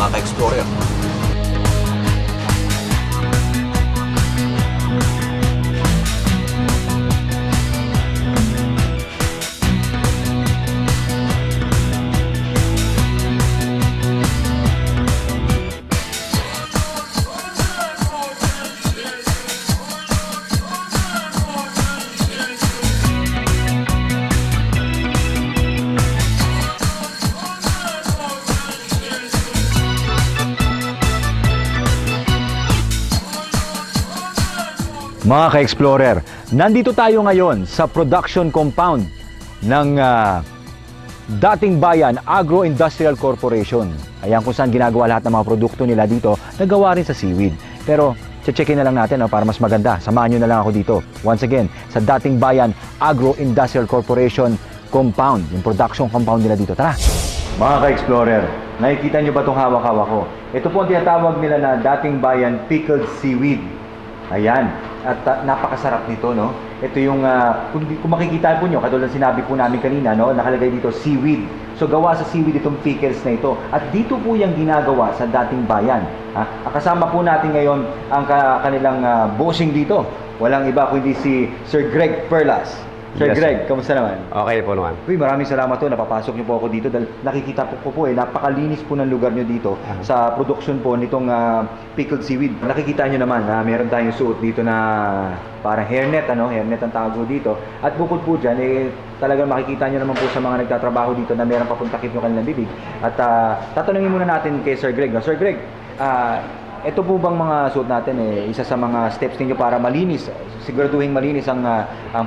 mga ka-explorer. Mga ka-explorer, nandito tayo ngayon sa production compound ng Dating Bayan Agro-Industrial Corporation. Ayan kung saan ginagawa lahat ng mga produkto nila dito, nagawa rin sa seaweed. Pero checkin na lang natin para mas maganda. Samahan nyo na lang ako dito. Once again, sa Dating Bayan Agro-Industrial Corporation compound, yung production compound nila dito. Tara! Mga ka-explorer, nakikita nyo ba itong hawak-hawak ko? Ito po ang tinatawag nila na Dating Bayan Pickled Seaweed. Ayan. At napakasarap nito, no? Ito yung, kung makikita po nyo, katulad sinabi po namin kanina, no? Nakalagay dito, seaweed. So, gawa sa seaweed itong pickles na ito. At dito po yung ginagawa sa Dating Bayan. Kasama po natin ngayon ang kanilang bossing dito. Walang iba kundi si Sir Greg Perlas. Sir Yes, Greg, kamusta naman? Okay po naman. Uy, maraming salamat po. Napapasok niyo po ako dito dahil nakikita po napakalinis po ng lugar niyo dito sa production po nitong pickled seaweed. Nakikita niyo naman na meron tayong suot dito na parang hairnet, hairnet ang tawag dito. At bukod po dyan, talagang makikita niyo naman po sa mga nagtatrabaho dito na meron papuntakip yung kanilang bibig. At tatanungin muna natin kay Sir Greg. Sir Greg, ito po bang mga suot natin isa sa mga steps ninyo para malinis, siguraduhin malinis ang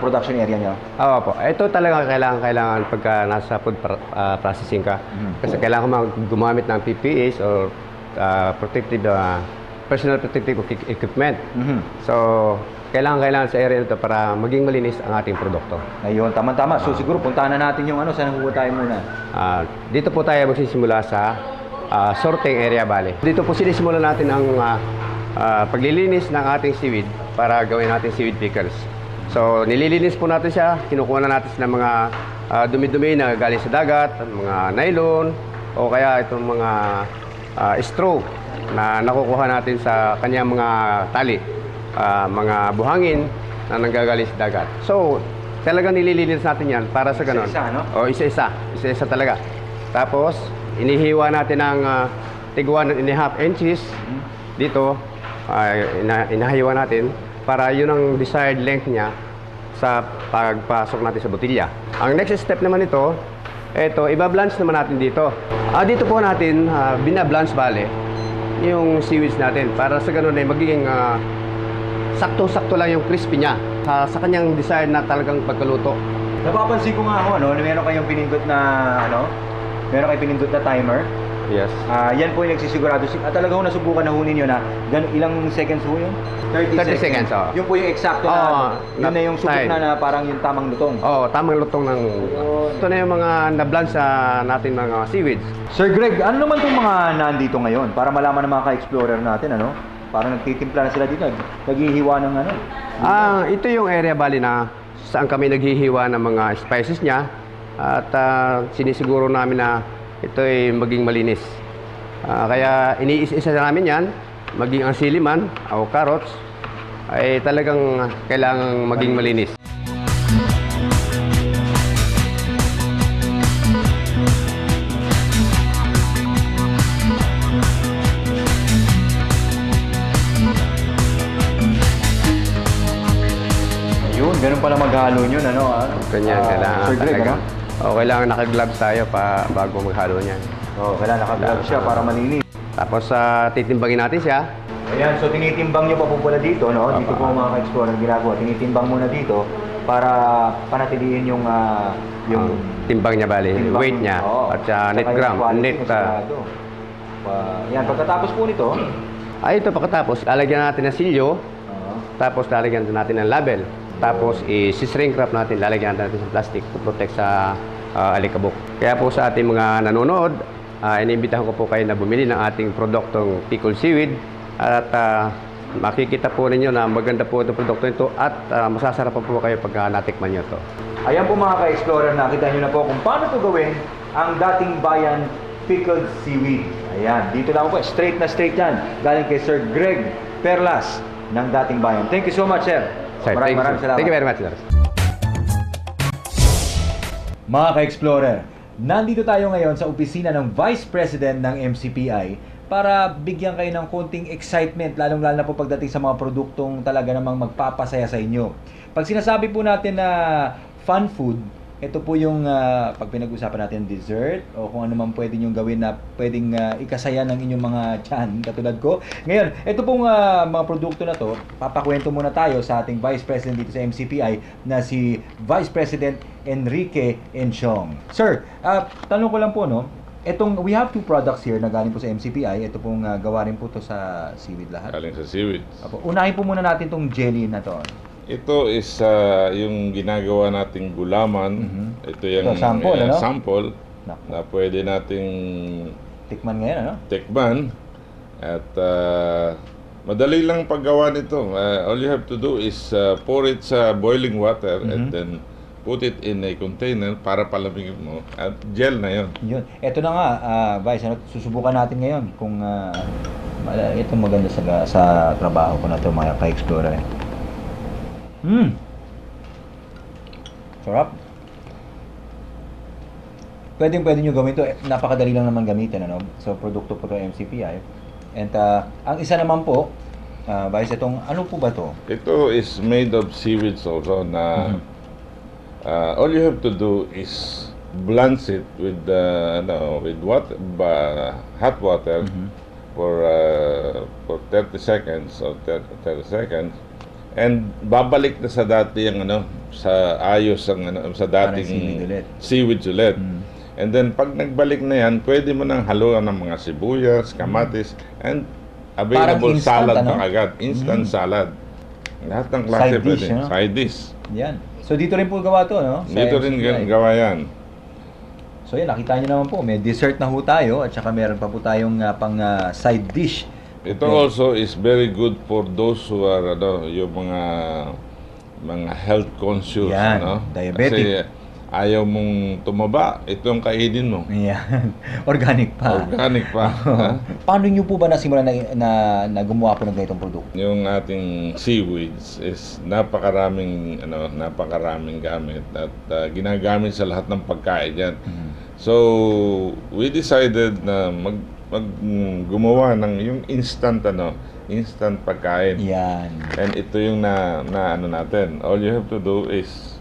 production area nyo? Oo po. Ito talaga kailangan pagka nasa food processing ka. Kasi kailangan gumamit ng PPEs or protective, personal protective equipment. So, kailangan sa area nito para maging malinis ang ating produkto. Ayun, tama-tama. So, siguro puntahan na natin yung saan huwag tayo muna? Dito po tayo magsisimula sa sorting area, bale. Dito po sinisimula natin ang paglilinis ng ating seaweed para gawin natin seaweed pickles. So, nililinis po natin siya, kinukuha na natin ng mga dumi-dumi na galing sa dagat, mga nylon, o kaya itong mga straw na nakukuha natin sa kanyang mga tali, mga buhangin na nanggagaling sa dagat. So, talagang nililinis natin yan para sa ganon. Isa-isa, no? O, isa-isa talaga. Tapos, inihiwa natin ng tig 1.5 inches dito, inahiwa natin para yun ang desired length niya sa pagpasok natin sa botilya. Ang next step naman ito, iba-blanch naman natin dito. Dito po natin binablanch bale yung seaweeds natin para sa ganun ay magiging sakto-sakto lang yung crispy niya sa kanyang desired na talagang pagkaluto. Napapansin ko nga ako, meron kayong pinindot na, meron kayong pinindot na timer. Yes. Yan po yung nagsisigurado. Talagang nasubukan na hunin nyo na ilang seconds ho yun? 30 seconds, oh. Yun po yung eksakto na, yun na yung subok na parang yung tamang lutong. Oo, tamang lutong ng... Ito na yung mga na-blanch sa natin mga seaweeds. Sir Greg, ano naman itong mga nandito ngayon? Para malaman ng mga ka-explorer natin, Parang nagtitimpla na sila dito, naghihiwa ng Ito yung area bali na saan kami naghihiwa ng mga spices niya at sinisiguro namin na ito ay maging malinis. Kaya iniisa namin yan, maging ang siliman o carrots ay talagang kailangang maging malinis. Yun, ganun pala maghalo yun, Ganyan, kailangan Sir Greg, talaga. Kailangan naka-gloves tayo bago maghalo niyan. Kailangan naka-gloves siya para malinis. Tapos titimbangin natin siya. Ayan, so tinitimbang nyo pa po pala dito, Dito po mga ka-explorer ginagawa. Tinitimbang muna dito para panatilihin yung Timbang niya bali, weight niya at net gram, net. Yan, pagkatapos po nito, Ito pagkatapos, lalagyan natin ng silyo. Tapos lalagyan natin ng label. Tapos i-shrink wrap natin, lalagyan natin sa plastic to protect sa alikabok. Kaya po sa ating mga nanonood, iniimbitahan ko po kayo na bumili ng ating produktong pickled seaweed. At makikita po ninyo na maganda po itong produkto nito at masasarap po kayo pag natikman nyo ito. Ayan po mga ka-explorer, nakita nyo na po kung paano ito gawin ang Dating Bayan Pickled Seaweed. Ayan, dito lang po, straight yan. Galing kay Sir Greg Perlas ng Dating Bayan. Thank you so much, sir. Sir, Maraming salamat. Thank you very much, sir. Mga ka-explorer, nandito tayo ngayon sa opisina ng Vice President ng MCPI para bigyan kayo ng konting excitement, lalong-lalo na po pagdating sa mga produktong talaga namang magpapasaya sa inyo. Pag sinasabi po natin na fun food, ito po yung pag pinag-usapan natin dessert o kung ano man pwede nyo gawin na pwedeng ikasaya ng inyong mga tiyan, katulad ko. Ngayon, ito pong mga produkto na to, papakwento muna tayo sa ating Vice President dito sa MCPI na si Vice President Enrique Enchong. Sir, tanong ko lang po, no? We have two products here na galing po sa MCPI. Ito pong gawa rin po to sa seaweed lahat. Galing sa seaweed. Apo, unahin po muna natin tong jelly na to. Ito is yung ginagawa nating gulaman. Ito yung Ito, sample, ano? sample Naku. na pwede nating Tikman ngayon, ano? tikman. At madali lang paggawa nito. All you have to do is pour it sa boiling water and then put it in a container para palamigin mo. At gel na yon. Yun. Ito na nga, Vice, susubukan natin ngayon kung ito maganda sa trabaho ko na ito, mga ka-explorer. Sarap. Pwede nyo gawin ito. Napakadali lang naman gamitin, ano? So, produkto po ito MCPI. And ang isa naman po, Vice, itong, ano po ba to? Ito is made of seaweeds also na all you have to do is blanch it with hot water for 30 seconds or 30 seconds. And babalik na sa dati yung sa ayos ang sa dating seaweed ulit. And then pag nagbalik na yan, pwede mo nang haluan ng mga sibuyas, kamatis, and available instant, salad ano? na agad. Instant salad. Lahat ng klase Side dish, pwede. ano? Side dish. Yan. So, dito rin po gawa to, no? Sa Dito rin MCPI. gawa yan. So, yan. Nakita nyo naman po. May dessert na ho tayo at saka meron pa po tayong pang side dish. Ito also is very good for those who are yung mga health conscious, Yan, diabetic. Kasi ayaw mong tumaba, ito ang kainin mo. Yan. Organic pa. Organic pa. ha? Paano nyo po ba nasimulan na gumawa po ng ganitong produkto? Yung ating seaweeds is napakaraming gamit at ginagamit sa lahat ng pagkain yan. So, we decided na gumawa ng yung instant pagkain. Yan. And ito yung na natin. All you have to do is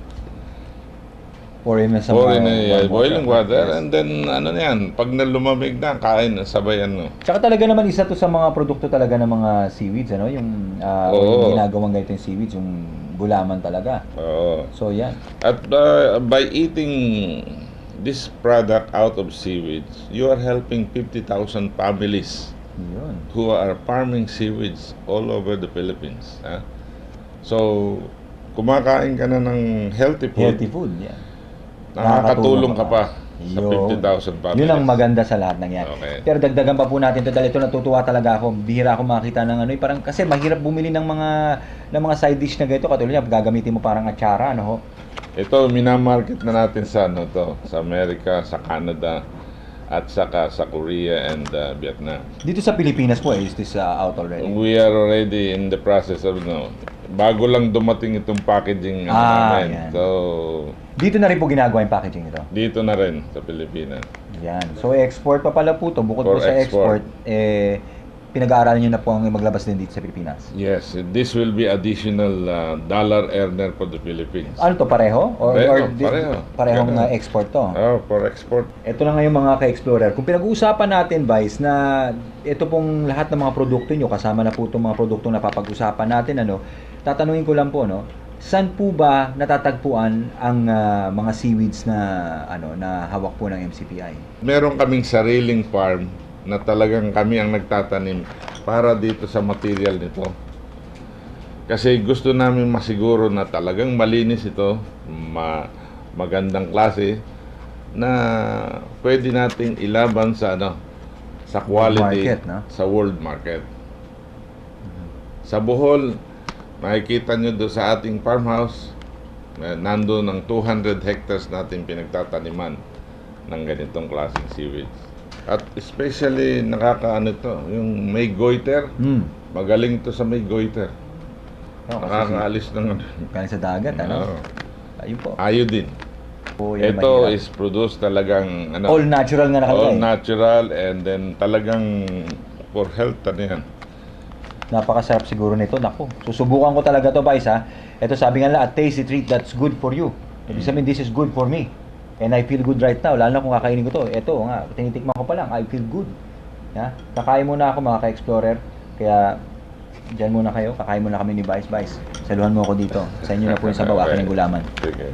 Pour in na sa pour in warm boiling water Yes. and then yan, pag lumamig na, kain, sabayan mo. Tsaka talaga naman isa to sa mga produkto talaga ng mga seaweeds, ano? Yung, yung ginagawang ganito yung seaweeds, yung gulaman talaga. Oo. So, yan. At by eating this product out of seaweeds, you are helping 50,000 families Yun. who are farming seaweeds all over the Philippines. Ha? So, kumakain ka na ng healthy food, Healthy food, yan. nakakatulong ka pa sa Yun. 50,000 families. Yun ang maganda sa lahat ng yan. Okay. Pero dagdagan pa po natin ito dahil ito natutuwa talaga ako. Bihira ako makita ng parang kasi mahirap bumili ng mga side dish na ganito. Katulad niya, gagamitin mo parang atsara, ano ho? Ito, minamarket na natin sa sa Amerika, sa Canada, at saka sa Korea and Vietnam. Dito sa Pilipinas po, is this out already? We are already in the process of bago lang dumating itong packaging namin. yan. So, Dito na rin po ginagawa yung packaging ito. dito na rin sa Pilipinas. Yan. So, export pa pala po ito. Bukod po For sa export. export, pinag-aaralan nyo na po ang maglabas din dito sa Pilipinas. Yes, this will be additional dollar earner for the Philippines. Ano to, pareho? Pareho. Parehong Ganun. export to? Oh, for export. Ito na ngayon mga ka-explorer. Kung pinag-uusapan natin, Vice, na ito pong lahat ng mga produkto nyo, kasama na po itong mga produktong napapag-usapan natin, tatanungin ko lang po, saan po ba natatagpuan ang mga seaweeds na hawak po ng MCPI? Meron kaming sariling farm na talagang kami ang nagtatanim para dito sa material nito. Kasi gusto namin masiguro na talagang malinis ito, magandang klase, na pwede nating ilaban sa sa quality Market, no? sa world market. Sa Bohol, makikita nyo doon sa ating farmhouse, nandun ang 200 hectares natin pinagtataniman ng ganitong klaseng seaweeds. At especially nakakaano to, yung may goiter. Magaling to sa may goiter. Nakakaalis ng ano. Galing sa dagat, ano? Oo. Ayun po. Iodine. Po, yan ang Ito mahirap. is produced talagang ano, All natural nga nakalagay. all natural, and then talagang for health ano yan. Napakasarap siguro nito. Naku, susubukan ko talaga to, guys, ha. Ito sabi nga nila, a tasty treat that's good for you. Ibig sabihin, this is good for me. And I feel good right now. Lalo na kung kakainin ko to. Ito nga, tinitikman ko pa lang. I feel good. Ha? Kakain muna ako, mga ka-explorer. Kaya, dyan muna kayo. Kakain muna kami ni Vice. Saluhan mo ako dito. Sa inyo na po yung sabaw, akin ang gulaman. Sige.